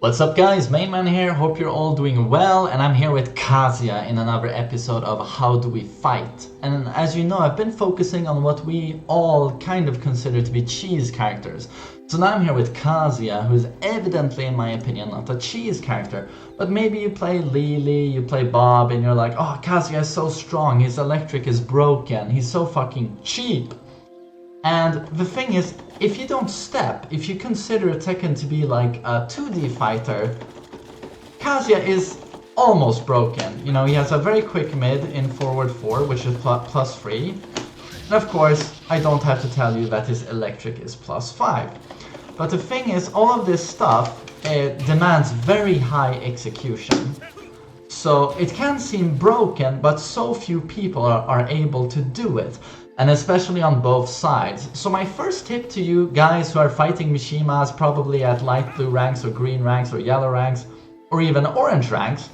What's up guys, Mainman here, hope you're all doing well, and I'm here with Kazuya in another episode of How Do We Fight. And as you know, I've been focusing on what we all kind of consider to be cheese characters. So now I'm here with Kazuya, who is evidently, in my opinion, not a cheese character. But maybe you play Lily, you play Bob, and you're like, oh, Kazuya is so strong, his electric is broken, he's so fucking cheap. And the thing is, if you don't step, if you consider Tekken to be like a 2D fighter, Kazuya is almost broken. You know, he has a very quick mid in forward 4, which is +3. And of course, I don't have to tell you that his electric is +5. But the thing is, all of this stuff demands very high execution. So it can seem broken, but so few people are able to do it. And especially on both sides. So my first tip to you guys who are fighting Mishimas, probably at light blue ranks or green ranks or yellow ranks or even orange ranks,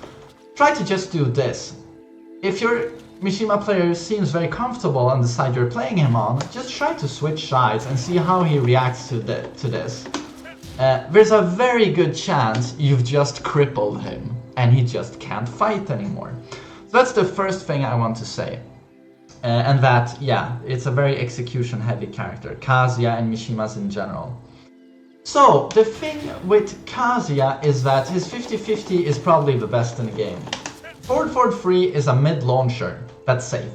try to just do this. If your Mishima player seems very comfortable on the side you're playing him on, just try to switch sides and see how he reacts to this. There's a very good chance you've just crippled him and he just can't fight anymore. So that's the first thing I want to say. And that, yeah, it's a very execution-heavy character, Kazuya and Mishimas in general. So, the thing with Kazuya is that his 50-50 is probably the best in the game. Forward 3 is a mid-launcher, that's safe.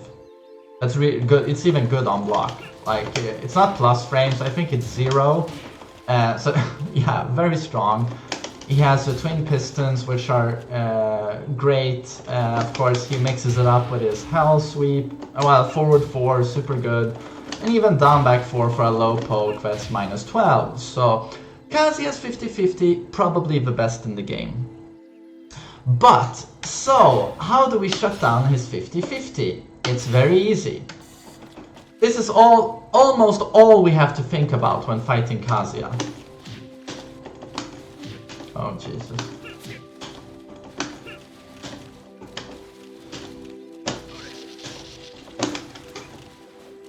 That's really good, it's even good on block. Like, it's not plus frames, I think it's 0. So, yeah, very strong. He has the twin pistons, which are great. Of course, he mixes it up with his hell sweep. Well, forward 4, super good. And even down back 4 for a low poke, that's -12. So, Kazuya's 50-50, probably the best in the game. But, so, how do we shut down his 50-50? It's very easy. This is almost all we have to think about when fighting Kazuya. Oh, Jesus.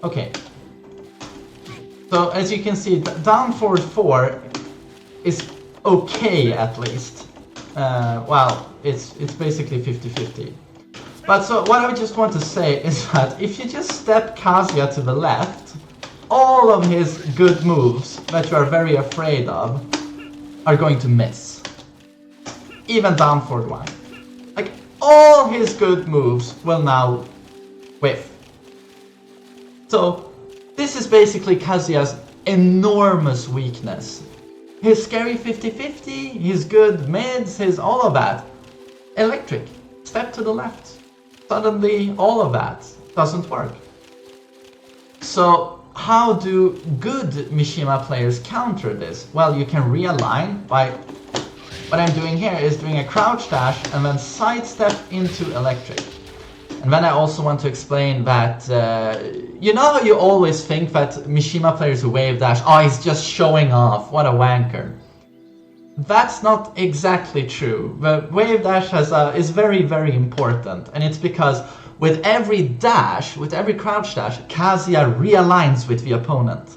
Okay. So, as you can see, down forward 4 is okay, at least. Well, it's basically 50-50. But so, what I just want to say is that if you just step Kazuya to the left, all of his good moves that you are very afraid of are going to miss. Even down forward 1. Like, all his good moves will now whiff. So, this is basically Kazuya's enormous weakness. His scary 50-50, his good mids, his all of that. Electric. Step to the left. Suddenly, all of that doesn't work. So, how do good Mishima players counter this? Well, you can realign by... What I'm doing here is doing a crouch dash and then sidestep into electric. And then I also want to explain that, you know how you always think that Mishima players who wave dash, oh, he's just showing off, what a wanker. That's not exactly true. The wave dash is very, very important. And it's because with every dash, with every crouch dash, Kazuya realigns with the opponent.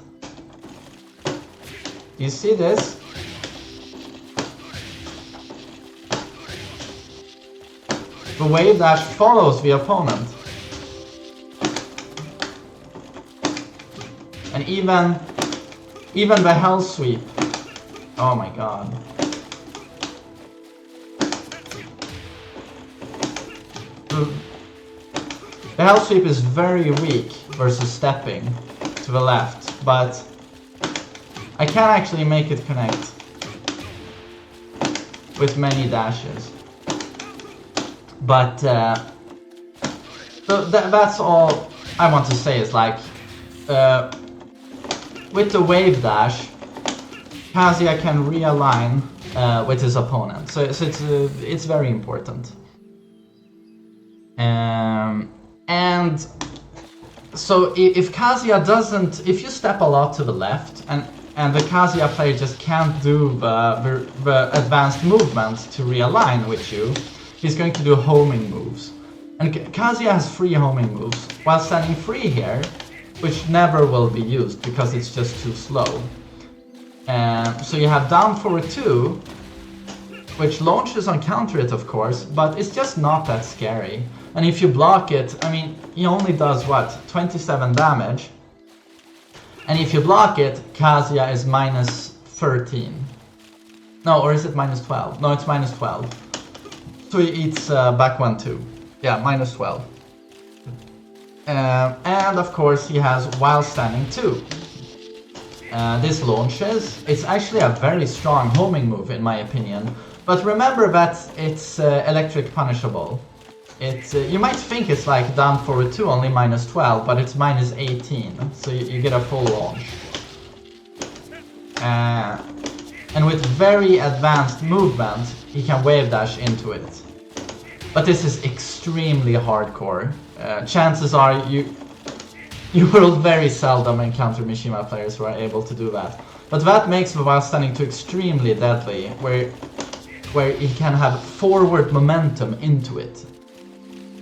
Do you see this? The wave dash follows the opponent. And even the hell sweep. Oh my god. The hell sweep is very weak versus stepping to the left, but I can actually make it connect with many dashes. But, so that's all I want to say is like, with the wave dash, Kazuya can realign with his opponent. So it's very important. And so if Kazuya doesn't, if you step a lot to the left and the Kazuya player just can't do the advanced movement to realign with you, he's going to do homing moves. And Kazuya has 3 homing moves, while standing free here, which never will be used because it's just too slow. So you have down forward 2, which launches on counter it, of course, but it's just not that scary. And if you block it, I mean, he only does what, 27 damage. And if you block it, Kazuya is minus 13. No, or is it minus 12? No, it's minus 12. So he eats back 1 too. Yeah, minus 12. And of course he has while standing too. This launches. It's actually a very strong homing move in my opinion. But remember that it's electric punishable. It's you might think it's like down forward 2, only minus 12, but it's minus 18. So you get a full launch. And with very advanced movement, he can wave dash into it. But this is extremely hardcore. Chances are you will very seldom encounter Mishima players who are able to do that. But that makes the while standing 2 extremely deadly, where he can have forward momentum into it.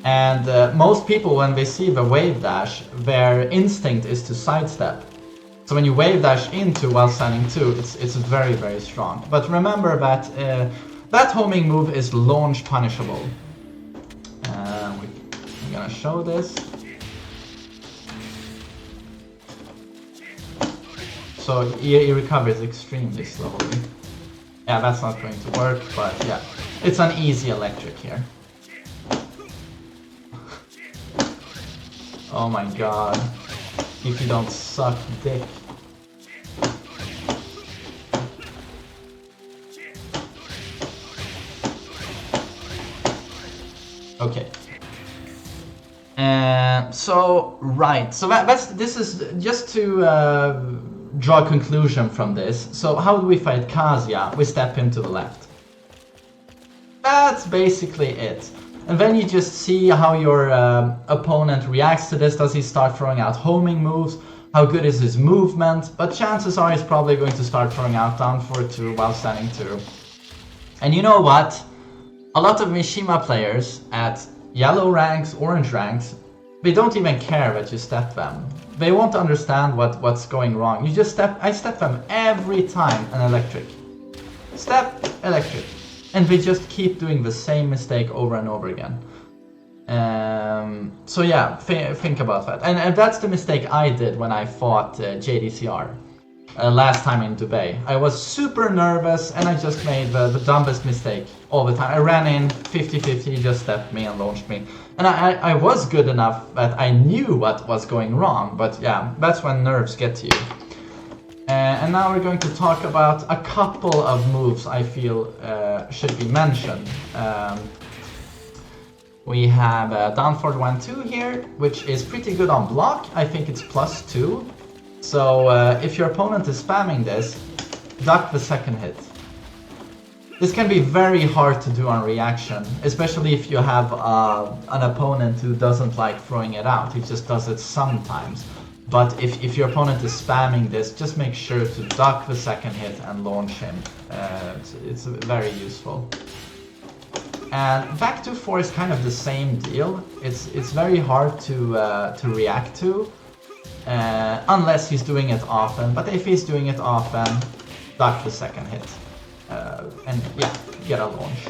And most people, when they see the wave dash, their instinct is to sidestep. So when you wave dash into while standing 2, it's very, very strong. But remember that that homing move is launch punishable. I'm gonna show this. So he recovers extremely slowly. Yeah, that's not going to work, but yeah. It's an easy electric here. Oh my god. If you don't suck dick. Okay. This is just to draw a conclusion from this. So how do we fight Kazuya? We step him to the left. That's basically it. And then you just see how your opponent reacts to this. Does he start throwing out homing moves? How good is his movement? But chances are he's probably going to start throwing out down forward 2 while standing 2. And you know what? A lot of Mishima players at yellow ranks, orange ranks, they don't even care that you step them. They won't understand what's going wrong. You just I step them every time an electric. Step, electric. And they just keep doing the same mistake over and over again. So yeah, think about that. And that's the mistake I did when I fought JDCR. Last time in Dubai. I was super nervous and I just made the dumbest mistake all the time. I ran in 50-50, he just stepped me and launched me. And I was good enough that I knew what was going wrong, but yeah, that's when nerves get to you. And now we're going to talk about a couple of moves I feel should be mentioned. We have down forward 1-2 here, which is pretty good on block. I think it's +2. So if your opponent is spamming this, duck the second hit. This can be very hard to do on reaction, especially if you have an opponent who doesn't like throwing it out, he just does it sometimes. But if your opponent is spamming this, just make sure to duck the second hit and launch him. It's very useful. And back to 4 is kind of the same deal. It's very hard to react to. Unless he's doing it often, but if he's doing it often, duck the second hit. And yeah, get a launch.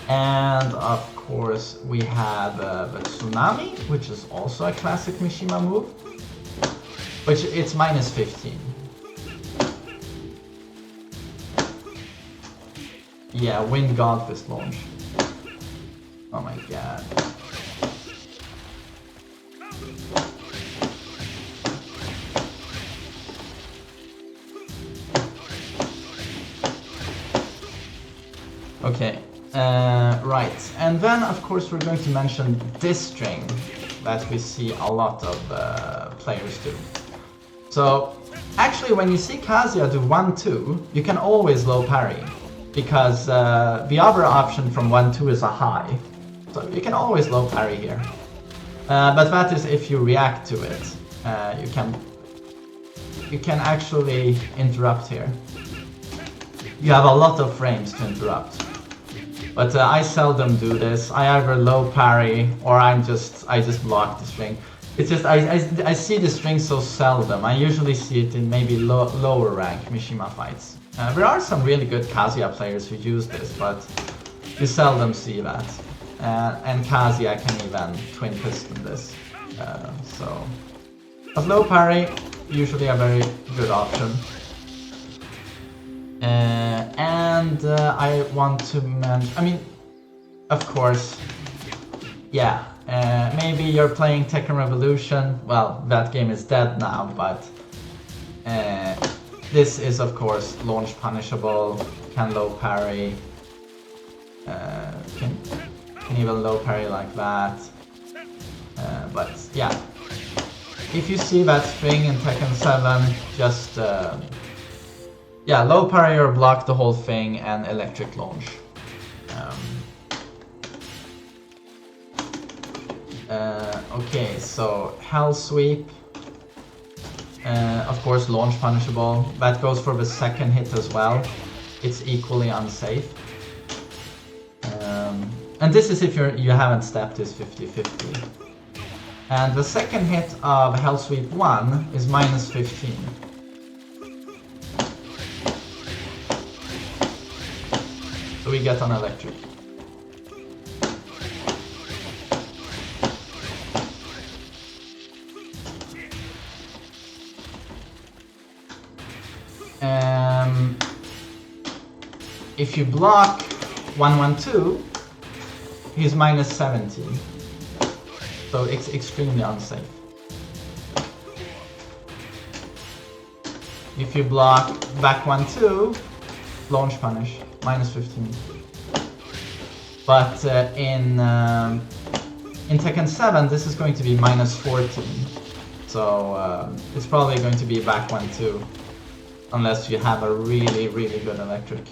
And of course we have the Tsunami, which is also a classic Mishima move, which it's -15. Yeah, Wind God Fist launch. Oh my god. Okay, right, and then of course we're going to mention this string that we see a lot of players do. So actually when you see Kazuya do 1-2, you can always low parry, because the other option from 1-2 is a high, so you can always low parry here. But that is if you react to it. You can actually interrupt here. You have a lot of frames to interrupt. But I seldom do this. I either low parry or I just block the string. It's just I see the string so seldom. I usually see it in maybe lower rank Mishima fights. There are some really good Kazuya players who use this, but you seldom see that. And Kazuya can even twin piston this. But low parry, usually a very good option. I want to mention, I mean, of course, yeah, maybe you're playing Tekken Revolution. Well, that game is dead now, but this is of course launch punishable, can low parry, can even low parry like that. But yeah, if you see that thing in Tekken 7, just yeah, low parry or block the whole thing and electric launch. Okay, so Hell Sweep, of course launch punishable. That goes for the second hit as well. It's equally unsafe. And this is if you haven't stepped is 50-50. And the second hit of Hell Sweep 1 is minus 15. So we get an electric. If you block 112, he's minus 17. So it's extremely unsafe. If you block back 1-2, launch punish, minus 15. But in Tekken 7, this is going to be minus 14. So it's probably going to be back 1-2, unless you have a really, really good electric.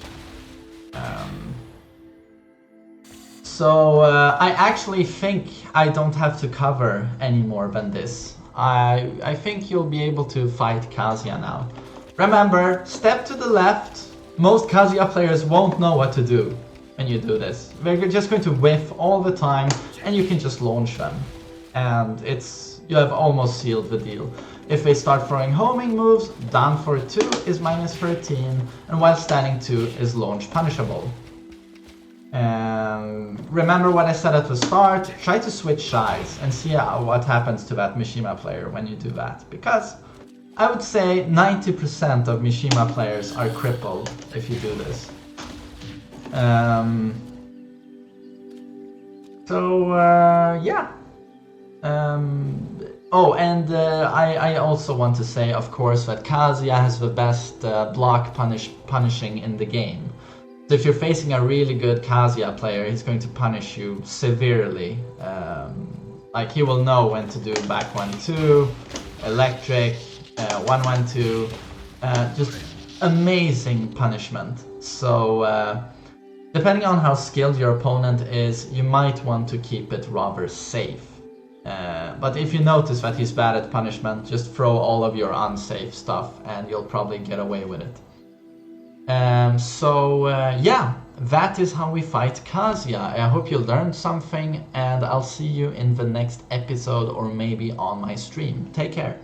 I actually think I don't have to cover any more than this. I think you'll be able to fight Kazuya now. Remember, step to the left. Most Kazuya players won't know what to do when you do this. They're just going to whiff all the time and you can just launch them. And you have almost sealed the deal. If they start throwing homing moves, down for 2 is minus 13, and while standing 2 is launch punishable. Remember what I said at the start, try to switch sides and see what happens to that Mishima player when you do that. Because I would say 90% of Mishima players are crippled if you do this. Yeah. I also want to say, of course, that Kazuya has the best block punishing in the game. So if you're facing a really good Kazuya player, he's going to punish you severely. Like he will know when to do back 1-2, electric, 1-1-2, just amazing punishment. So depending on how skilled your opponent is, you might want to keep it rather safe. But if you notice that he's bad at punishment, just throw all of your unsafe stuff and you'll probably get away with it. Yeah, that is how we fight Kazuya. I hope you learned something and I'll see you in the next episode or maybe on my stream. Take care.